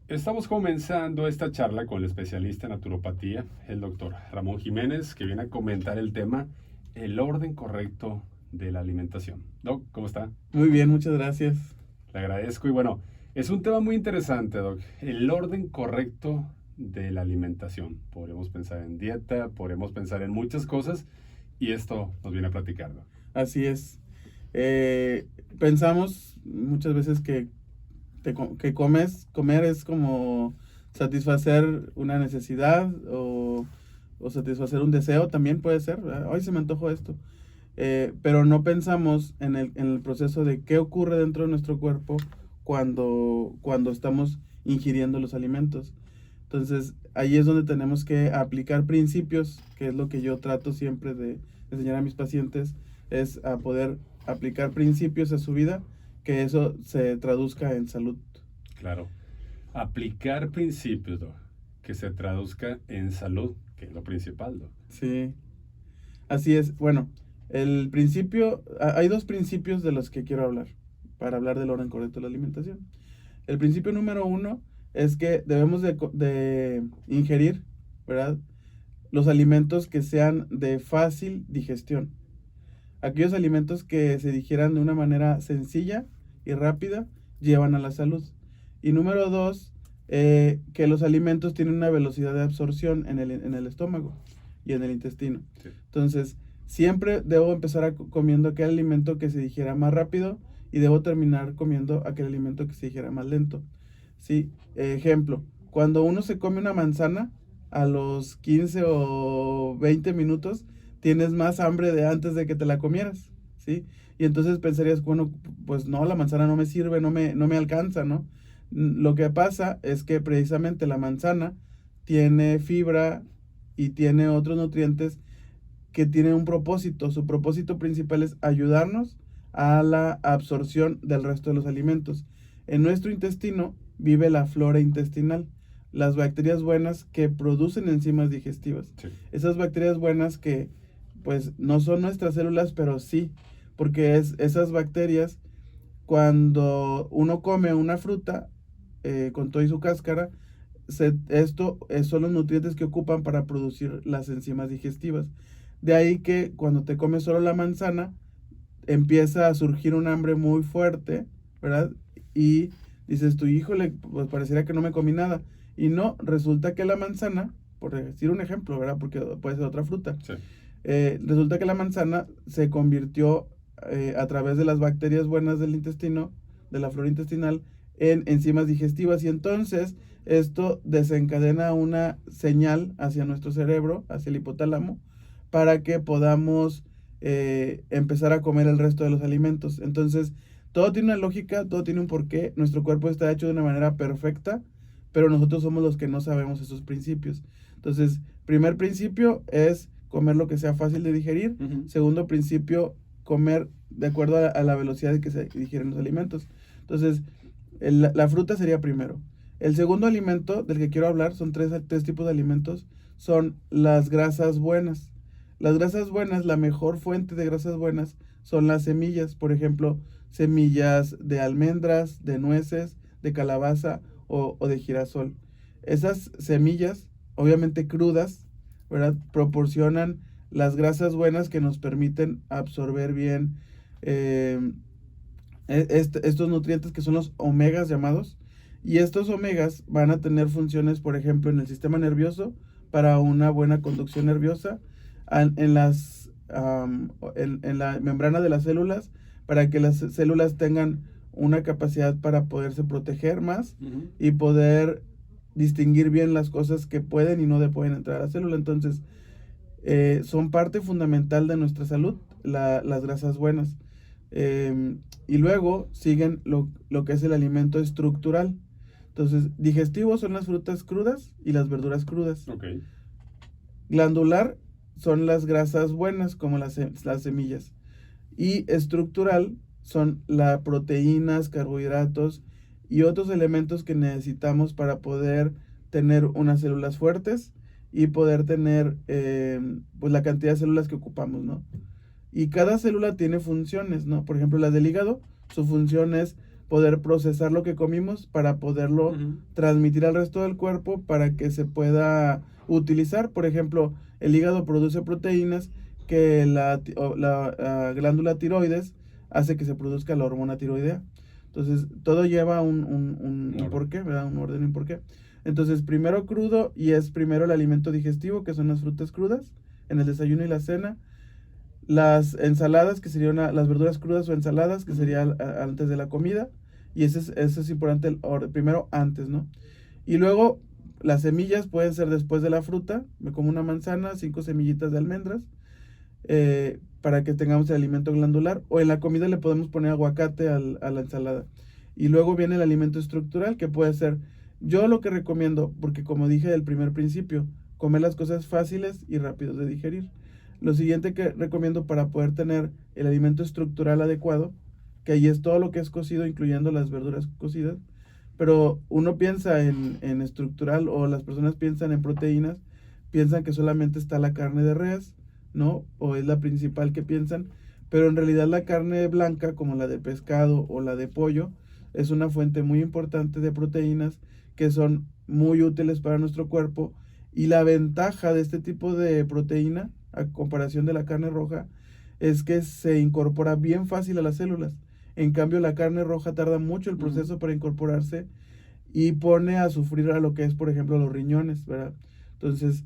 Estamos comenzando esta charla con el especialista en naturopatía, el doctor Ramón Jiménez, que viene a comentar el tema, el orden correcto de la alimentación. Doc, ¿cómo está? Muy bien, muchas gracias. Le agradezco y bueno, es un tema muy interesante, Doc, el orden correcto de la alimentación. Podremos pensar en dieta, podremos pensar en muchas cosas y esto nos viene a platicar, Doc. Así es. Pensamos muchas veces que, comer es como satisfacer una necesidad o satisfacer un deseo, también puede ser. Hoy se me antojó esto. Pero no pensamos en el proceso de qué ocurre dentro de nuestro cuerpo cuando estamos ingiriendo los alimentos. Entonces, ahí es donde tenemos que aplicar principios, que es lo que yo trato siempre de enseñar a mis pacientes, es a poder aplicar principios a su vida, que eso se traduzca en salud. Claro, aplicar principios, Doc, que se traduzca en salud, que es lo principal, Doc. Sí, así es. Bueno, hay dos principios de los que quiero hablar, para hablar del orden correcto de la alimentación. El principio número uno es que debemos de ingerir, ¿verdad?, los alimentos que sean de fácil digestión. Aquellos alimentos que se digieran de una manera sencilla y rápida llevan a la salud. Y número dos, que los alimentos tienen una velocidad de absorción en el estómago y en el intestino. Sí. Entonces, siempre debo empezar comiendo aquel alimento que se digiera más rápido y debo terminar comiendo aquel alimento que se digiera más lento. Sí, ejemplo, cuando uno se come una manzana, a los 15 o 20 minutos tienes más hambre de antes de que te la comieras, ¿sí? Y entonces pensarías, bueno, pues no, la manzana no me sirve, no me alcanza, ¿no? Lo que pasa es que precisamente la manzana tiene fibra y tiene otros nutrientes que tienen un propósito. Su propósito principal es ayudarnos a la absorción del resto de los alimentos. En nuestro intestino vive la flora intestinal, las bacterias buenas que producen enzimas digestivas. Sí. Esas bacterias buenas que pues no son nuestras células, pero sí, porque esas bacterias, cuando uno come una fruta con toda y su cáscara, son los nutrientes que ocupan para producir las enzimas digestivas. De ahí que cuando te comes solo la manzana, empieza a surgir un hambre muy fuerte, ¿verdad? Y dices tú, híjole, pues pareciera que no me comí nada. Y no, resulta que la manzana, por decir un ejemplo, ¿verdad? Porque puede ser otra fruta. Sí. Resulta que la manzana se convirtió a través de las bacterias buenas del intestino, de la flora intestinal, en enzimas digestivas, y entonces esto desencadena una señal hacia nuestro cerebro, hacia el hipotálamo, para que podamos empezar a comer el resto de los alimentos. Entonces, todo tiene una lógica, todo tiene un porqué. Nuestro cuerpo está hecho de una manera perfecta, pero nosotros somos los que no sabemos esos principios. Entonces, primer principio es comer lo que sea fácil de digerir. Segundo principio, comer de acuerdo a la velocidad en que se digieren los alimentos. Entonces, la fruta sería primero. El segundo alimento del que quiero hablar, son tres tipos de alimentos, son las grasas buenas. Las grasas buenas, la mejor fuente de grasas buenas son las semillas, por ejemplo, semillas de almendras, de nueces, de calabaza o de girasol. Esas semillas, obviamente crudas, ¿verdad?, proporcionan las grasas buenas que nos permiten absorber bien eh, estos nutrientes que son los omegas llamados. Y estos omegas van a tener funciones, por ejemplo, en el sistema nervioso para una buena conducción nerviosa, en la membrana de las células, para que las células tengan una capacidad para poderse proteger más y poder distinguir bien las cosas que pueden y no pueden entrar a la célula. Entonces, son parte fundamental de nuestra salud, las grasas buenas. Y luego siguen lo que es el alimento estructural. Entonces, digestivos son las frutas crudas y las verduras crudas. Okay. Glandular son las grasas buenas, como las semillas. Y estructural son las proteínas, carbohidratos y otros elementos que necesitamos para poder tener unas células fuertes y poder tener pues la cantidad de células que ocupamos, ¿no? Y cada célula tiene funciones, ¿no? Por ejemplo, la del hígado, su función es poder procesar lo que comimos para poderlo transmitir al resto del cuerpo para que se pueda utilizar. Por ejemplo, el hígado produce proteínas que la glándula tiroides hace que se produzca la hormona tiroidea. Entonces, todo lleva un porqué, ¿verdad? Un orden y un porqué. Entonces, primero crudo, y es primero el alimento digestivo, que son las frutas crudas, en el desayuno y la cena. Las ensaladas, que serían las verduras crudas o ensaladas, que sería antes de la comida. Y ese es importante, primero antes, ¿no? Y luego, las semillas pueden ser después de la fruta. Me como una manzana, 5 semillitas de almendras, para que tengamos el alimento glandular. O en la comida le podemos poner aguacate a la ensalada. Y luego viene el alimento estructural, que puede ser, yo lo que recomiendo, porque como dije del primer principio, comer las cosas fáciles y rápidos de digerir. Lo siguiente que recomiendo para poder tener el alimento estructural adecuado, que ahí es todo lo que es cocido, incluyendo las verduras cocidas, pero uno piensa en estructural, o las personas piensan en proteínas, piensan que solamente está la carne de res, ¿no? O es la principal que piensan, pero en realidad la carne blanca, como la de pescado o la de pollo, es una fuente muy importante de proteínas que son muy útiles para nuestro cuerpo. Y la ventaja de este tipo de proteína, a comparación de la carne roja, es que se incorpora bien fácil a las células. En cambio, la carne roja tarda mucho el proceso para incorporarse y pone a sufrir a lo que es, por ejemplo, los riñones, ¿verdad? Entonces,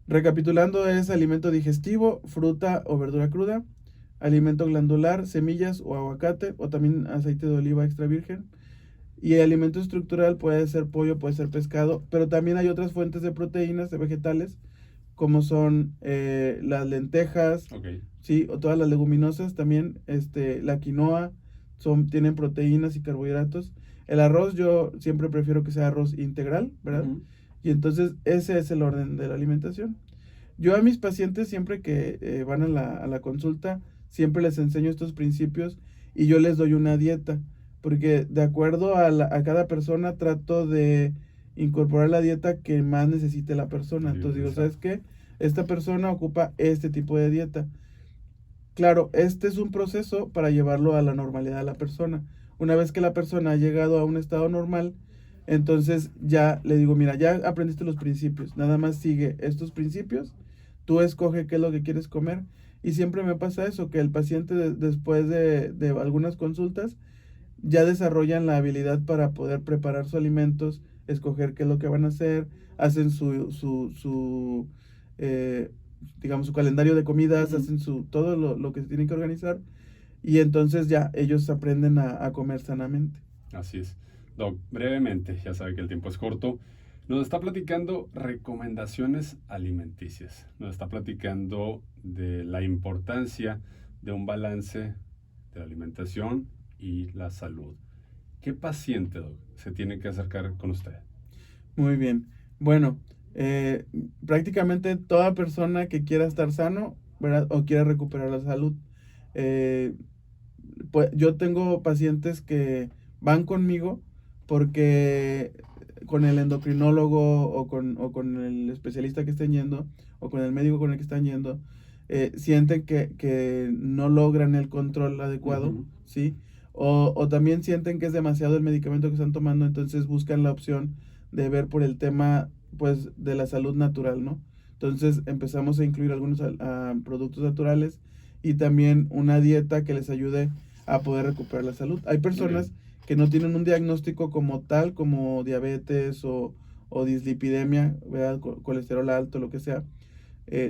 recapitulando, es alimento digestivo, fruta o verdura cruda; alimento glandular, semillas o aguacate, o también aceite de oliva extra virgen; y el alimento estructural puede ser pollo, puede ser pescado, pero también hay otras fuentes de proteínas, de vegetales, como son las lentejas, ¿sí? O todas las leguminosas también, la quinoa, tienen proteínas y carbohidratos. El arroz, yo siempre prefiero que sea arroz integral, ¿verdad? Y entonces ese es el orden de la alimentación. Yo a mis pacientes, siempre que van a la consulta, siempre les enseño estos principios y yo les doy una dieta, porque de acuerdo a cada persona trato de incorporar la dieta que más necesite la persona. Entonces digo, ¿sabes qué? Esta persona ocupa este tipo de dieta. Claro, este es un proceso para llevarlo a la normalidad de la persona. Una vez que la persona ha llegado a un estado normal, entonces ya le digo, mira, ya aprendiste los principios, nada más sigue estos principios, tú escoge qué es lo que quieres comer. Y siempre me pasa eso, que el paciente después de algunas consultas ya desarrollan la habilidad para poder preparar sus alimentos, escoger qué es lo que van a hacer, hacen eh, digamos, su calendario de comidas, hacen todo lo que se tienen que organizar, y entonces ya ellos aprenden a comer sanamente. Así es. Doc, brevemente, ya sabe que el tiempo es corto, nos está platicando recomendaciones alimenticias, nos está platicando de la importancia de un balance de la alimentación y la salud. ¿Qué paciente, Doc, se tiene que acercar con usted? Muy bien. Bueno, prácticamente toda persona que quiera estar sano, ¿verdad? O quiera recuperar la salud. Eh, pues yo tengo pacientes que van conmigo porque con el endocrinólogo o con el especialista que estén yendo, o con el médico con el que están yendo, sienten que no logran el control adecuado, ¿sí? O también sienten que es demasiado el medicamento que están tomando, entonces buscan la opción de ver por el tema, pues, de la salud natural, ¿no? Entonces empezamos a incluir algunos productos naturales y también una dieta que les ayude a poder recuperar la salud. Hay personas que no tienen un diagnóstico como tal, como diabetes o dislipidemia, ¿verdad? Colesterol alto, lo que sea.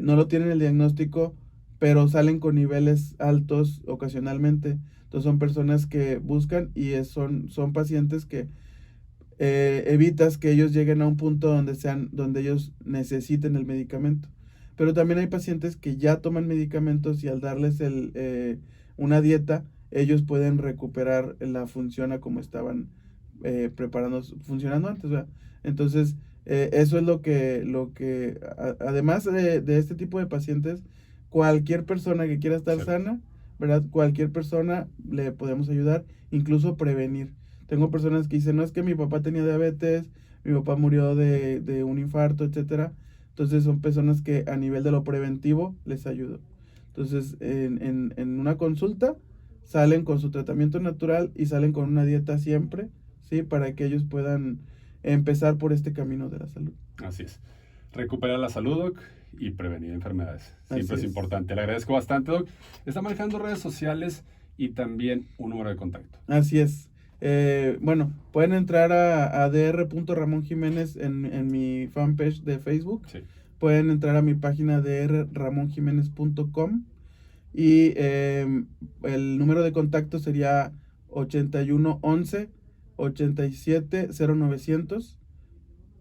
No lo tienen el diagnóstico, pero salen con niveles altos ocasionalmente. Entonces son personas que buscan y son pacientes que evitas que ellos lleguen a un punto donde ellos necesiten el medicamento. Pero también hay pacientes que ya toman medicamentos y al darles una dieta, ellos pueden recuperar la función a como estaban funcionando antes, ¿verdad? Entonces, eso es además de este tipo de pacientes, cualquier persona que quiera estar sana, ¿verdad? Cualquier persona le podemos ayudar, incluso prevenir. Tengo personas que dicen, no, es que mi papá tenía diabetes, mi papá murió de un infarto, etcétera. Entonces son personas que a nivel de lo preventivo les ayudo. Entonces, en una consulta salen con su tratamiento natural y salen con una dieta siempre, ¿sí? Para que ellos puedan empezar por este camino de la salud. Así es. Recuperar la salud, Doc, y prevenir enfermedades. Siempre Así es importante. Le agradezco bastante, Doc. Está manejando redes sociales y también un número de contacto. Así es. Bueno, pueden entrar a dr.ramonjiménez en mi fanpage de Facebook. Sí. Pueden entrar a mi página drramonjimenez.com y el número de contacto sería 8111 87 0900.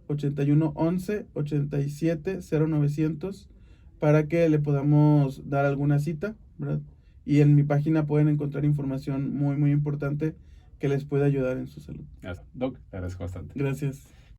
8111 87 0900 para que le podamos dar alguna cita, ¿verdad? Y en mi página pueden encontrar información muy, muy importante que les puede ayudar en su salud. Doc, le agradezco bastante. Gracias.